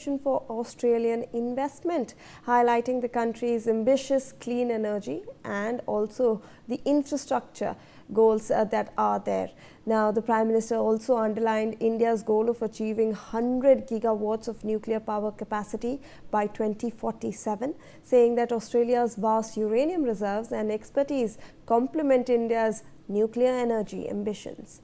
For Australian investment, highlighting the country's ambitious clean energy and also the infrastructure goals that are there. Now, the Prime Minister also underlined India's goal of achieving 100 gigawatts of nuclear power capacity by 2047, saying that Australia's vast uranium reserves and expertise complement India's nuclear energy ambitions.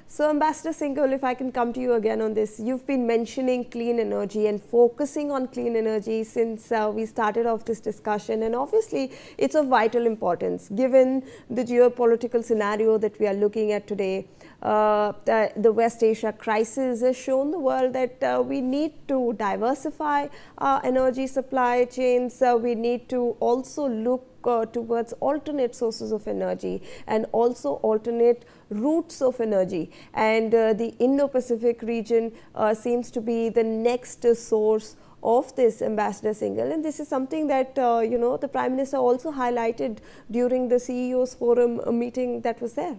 So, Ambassador Singhal, if I can come to you again on this, you've been mentioning clean energy and focusing on clean energy since we started off this discussion, and obviously it's of vital importance given the geopolitical scenario that we are looking at today. The West Asia crisis has shown the world that we need to diversify our energy supply chains. We need to also look towards alternate sources of energy and also alternate routes of energy, and the Indo-Pacific region seems to be the next source of this, Ambassador Singhal, and this is something that the Prime Minister also highlighted during the CEO's forum meeting that was there.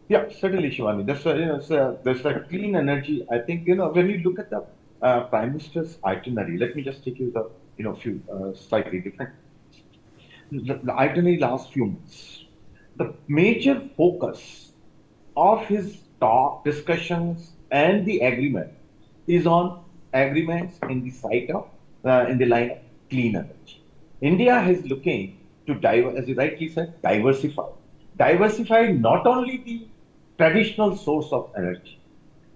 Yeah, certainly, Shivani. There's a clean energy. I think when you look at the Prime Minister's itinerary, let me just take you the few slightly different. The itinerary last few months, the major focus of his talk, discussions, and the agreement is on agreements in the site of in the line of clean energy. India is looking to as you rightly said, diversify not only the traditional source of energy,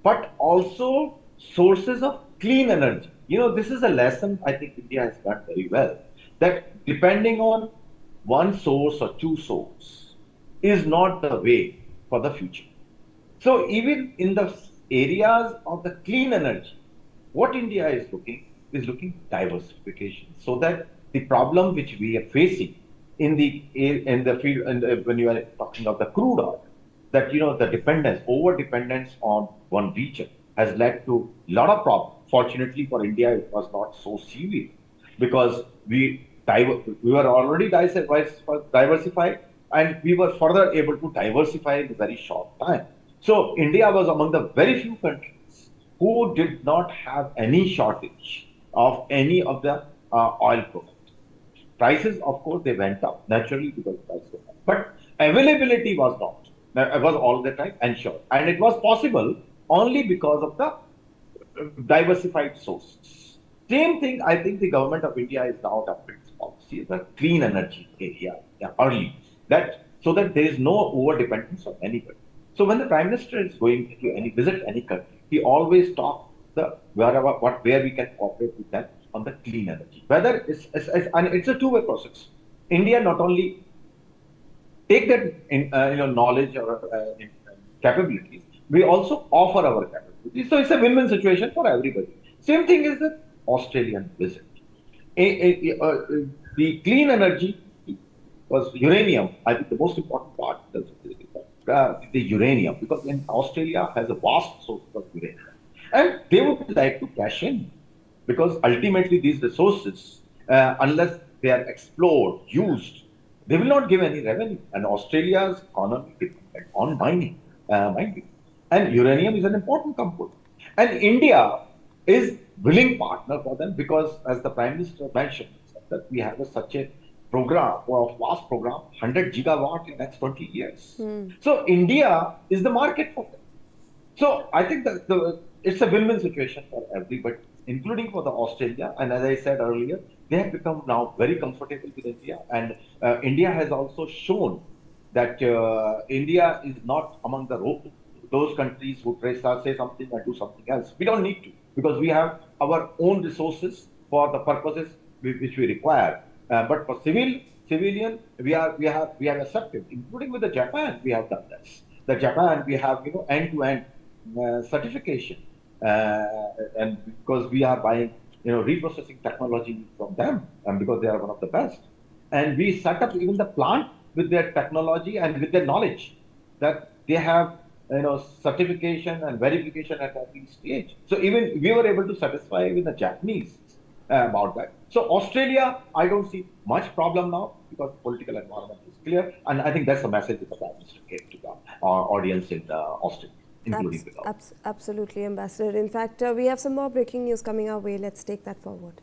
but also sources of clean energy. This is a lesson I think India has done very well, that depending on one source or two sources is not the way for the future. So even in the areas of the clean energy, what India is looking diversification, so that the problem which we are facing in the field, when you are talking of the crude oil, that the over dependence on one region has led to a lot of problems. Fortunately for India, it was not so severe because we were already diversified, and we were further able to diversify in a very short time. So India was among the very few countries who did not have any shortage of any of the oil products. Prices, of course, they went up naturally because prices went up, but availability was not. It was all the time ensured, and it was possible only because of the diversified sources. Same thing, I think the government of India is now adopting its policy, the clean energy area early, so that there is no over dependence on anybody. So when the Prime Minister is going to visit any country, he always talks where we can cooperate with them on the clean energy. Whether and it's a two-way process. India not only take that knowledge or capabilities, we also offer our capabilities. So it's a win-win situation for everybody. Same thing is the Australian visit. The clean energy was uranium. I think the most important part is the uranium, because Australia has a vast source of uranium, and they would like to cash in, because ultimately these resources, unless they are explored, used, they will not give any revenue. And Australia's economy depends on mining, and uranium is an important component. And India is willing partner for them, because as the Prime Minister mentioned, that we have such a program, or vast program, 100 gigawatt in next 20 years. So India is the market for them. So I think that it's a win-win situation for everybody, including for the Australia. And as I said earlier, they have become now very comfortable with India, and India has also shown that India is not among those countries who say something and do something else. We don't need to, because we have our own resources for the purposes which we require. But for civilian, we have accepted, including with the Japan, we have done this. The Japan, we have end-to-end certification, and because we are buying reprocessing technology from them, and because they are one of the best, and we set up even the plant with their technology and with their knowledge, that they have certification and verification at every stage. So even we were able to satisfy with the Japanese about that. So Australia, I don't see much problem now, because political environment is clear, and I think that's the message that the Prime Minister gave to the audience in Australia. including the government. Absolutely, Ambassador. In fact, we have some more breaking news coming our way. Let's take that forward.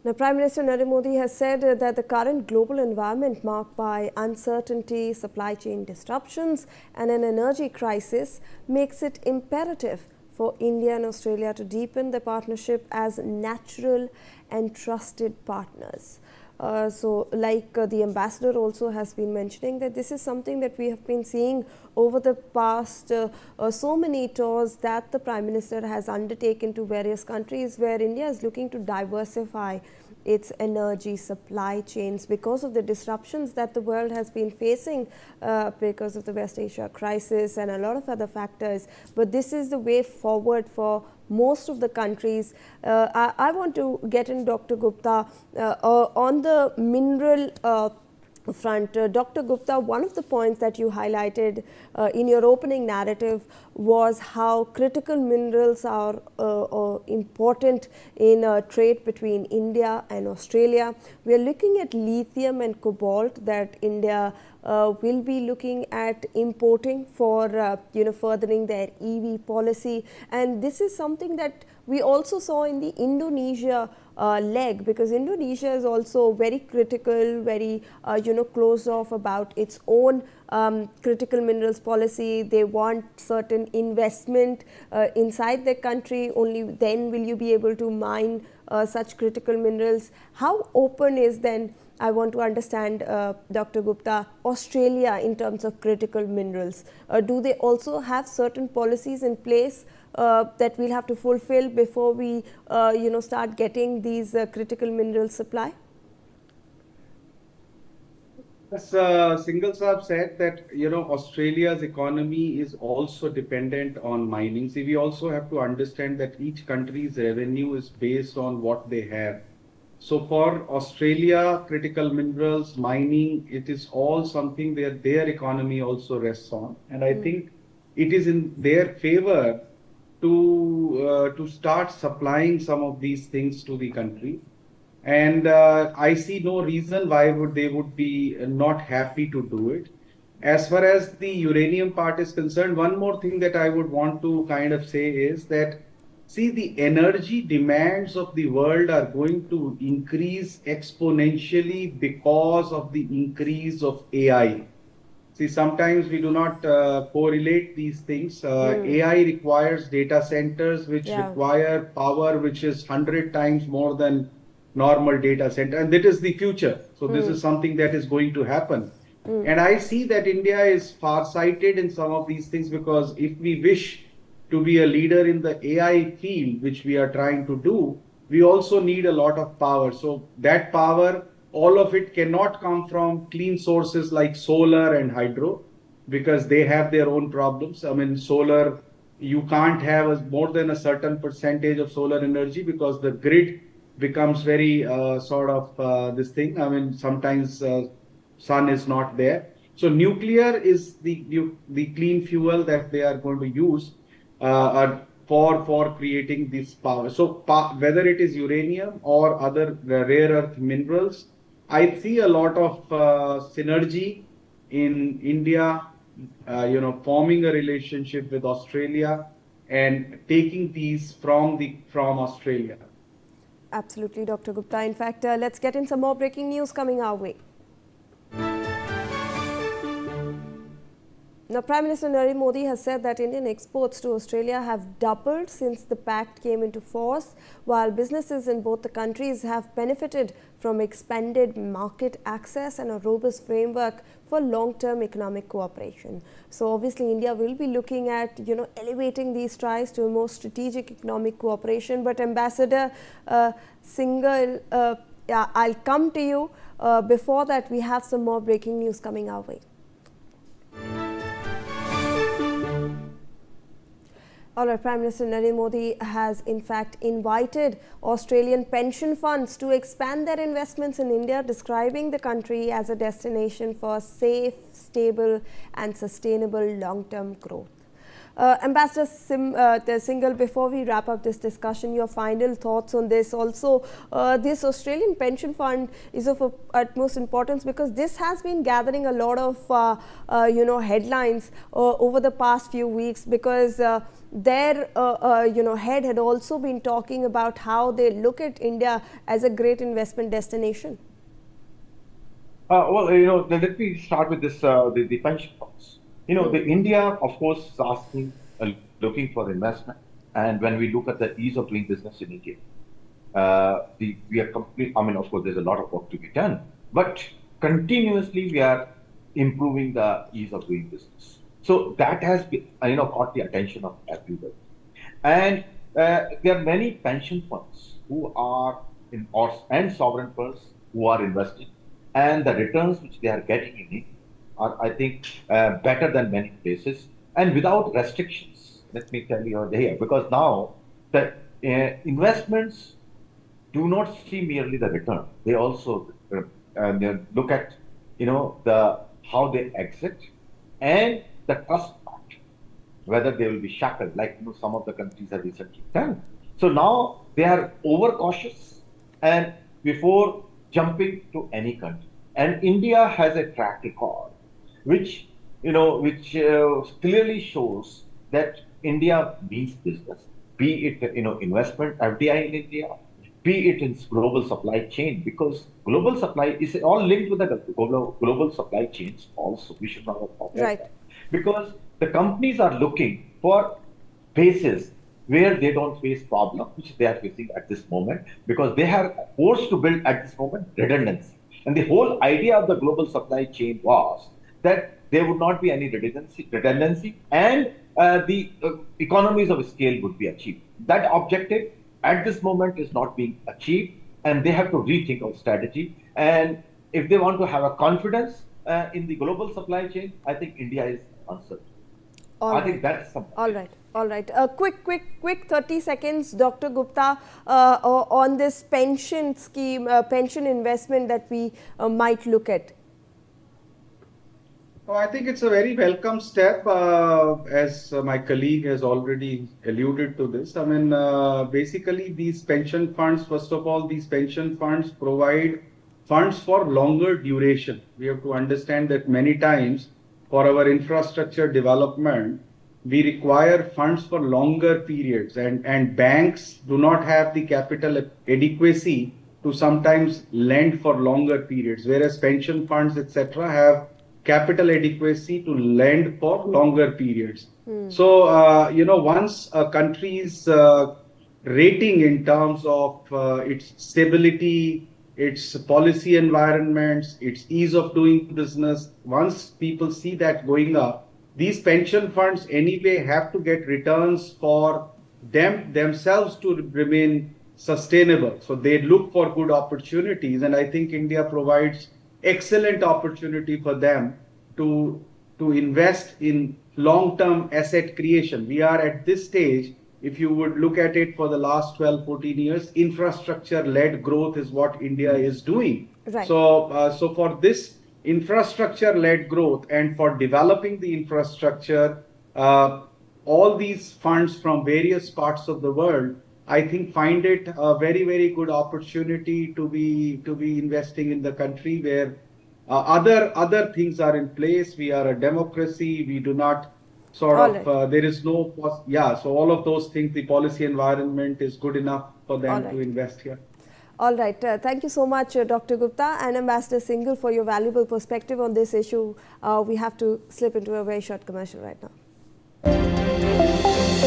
Now, Prime Minister Narendra Modi has said that the current global environment marked by uncertainty, supply chain disruptions and an energy crisis makes it imperative for India and Australia to deepen their partnership as natural and trusted partners. The ambassador also has been mentioning that this is something that we have been seeing over the past so many tours that the Prime Minister has undertaken to various countries where India is looking to diversify its energy supply chains because of the disruptions that the world has been facing because of the West Asia crisis and a lot of other factors. But this is the way forward for most of the countries. I want to get in Dr. Gupta on the mineral front. Dr. Gupta, one of the points that you highlighted in your opening narrative was how critical minerals are important in trade between India and Australia. We are looking at lithium and cobalt that India will be looking at importing for furthering their EV policy, and this is something that we also saw in the Indonesia leg, because Indonesia is also very critical, very closed off about its own critical minerals policy. They want certain investment inside the country. Only then will you be able to mine such critical minerals. How open is then, I want to understand, Dr. Gupta, Australia in terms of critical minerals? Do they also have certain policies in place that we'll have to fulfill before we start getting these critical mineral supply? As Singhal Saab said, that Australia's economy is also dependent on mining. See, we also have to understand that each country's revenue is based on what they have. So for Australia, critical minerals, mining, it is all something that their economy also rests on. And I think it is in their favor to start supplying some of these things to the country. And I see no reason why they would be not happy to do it. As far as the uranium part is concerned, one more thing that I would want to kind of say is that, see, the energy demands of the world are going to increase exponentially because of the increase of AI. See, sometimes we do not correlate these things. AI requires data centers which require power which is 100 times more than normal data center, and that is the future. So this is something that is going to happen. And I see that India is far-sighted in some of these things, because if we wish to be a leader in the AI field, which we are trying to do, we also need a lot of power. So that power, all of it cannot come from clean sources like solar and hydro, because they have their own problems. I mean, solar, you can't have more than a certain percentage of solar energy, because the grid becomes very this thing. I mean, sometimes sun is not there. So nuclear is the clean fuel that they are going to use for creating this power. So whether it is uranium or other rare earth minerals, I see a lot of synergy in India, forming a relationship with Australia and taking these from Australia. Absolutely, Dr. Gupta. In fact, let's get in some more breaking news coming our way. Now, Prime Minister Narendra Modi has said that Indian exports to Australia have doubled since the pact came into force, while businesses in both the countries have benefited from expanded market access and a robust framework for long-term economic cooperation. So obviously India will be looking at elevating these ties to a more strategic economic cooperation. But Ambassador Singhal, I'll come to you. Before that, we have some more breaking news coming our way. All right, Prime Minister Narendra Modi has in fact invited Australian pension funds to expand their investments in India, describing the country as a destination for safe, stable and sustainable long-term growth. Ambassador Singhal, before we wrap up this discussion, your final thoughts on this. Also, this Australian pension fund is of utmost importance because this has been gathering a lot of headlines over the past few weeks, because their head had also been talking about how they look at India as a great investment destination. Well, let me start with this, the pension funds. The India, of course, is asking, looking for investment. And when we look at the ease of doing business in India, we are complete. I mean, of course, there's a lot of work to be done, but continuously we are improving the ease of doing business. So that has been, caught the attention of everybody. And there are many pension funds who are and sovereign funds who are investing, and the returns which they are getting in it are, I think, better than many places and without restrictions. Let me tell you here, because now the investments do not see merely the return; they also they look at how they exit and the trust part, whether they will be shackled, like some of the countries have recently done. So now they are overcautious and before jumping to any country. And India has a track record, which clearly shows that India means business, be it investment, FDI in India, be it in global supply chain, because global supply is all linked with the global supply chains also. We should not forget that. Because the companies are looking for bases where they don't face problems, which they are facing at this moment, because they are forced to build at this moment redundancy. And the whole idea of the global supply chain was that there would not be any redundancy, and the economies of scale would be achieved. That objective at this moment is not being achieved, and they have to rethink our strategy. And if they want to have a confidence in the global supply chain, I think India is answered. I think that's something. All right. Quick 30 seconds, Dr. Gupta, on this pension scheme, pension investment that we might look at. Oh, I think it's a very welcome step, as my colleague has already alluded to this. I mean, basically these pension funds, first of all, these pension funds provide funds for longer duration. We have to understand that many times for our infrastructure development, we require funds for longer periods, and banks do not have the capital adequacy to sometimes lend for longer periods, whereas pension funds, etc., have capital adequacy to lend for longer periods. So, once a country's rating in terms of its stability, its policy environments, its ease of doing business, once people see that going up, these pension funds anyway have to get returns for themselves to remain sustainable. So they look for good opportunities, and I think India provides excellent opportunity for them to invest in long-term asset creation. We are at this stage, if you would look at it for the last 12, 14 years, infrastructure-led growth is what India is doing. Right. So for this infrastructure-led growth and for developing the infrastructure, all these funds from various parts of the world, I think, find it a very, very good opportunity to be investing in the country where other things are in place. We are a democracy. We do not there is no, so all of those things, the policy environment is good enough for them to invest here. All right. Thank you so much, Dr. Gupta and Ambassador Singhal, for your valuable perspective on this issue. We have to slip into a very short commercial right now.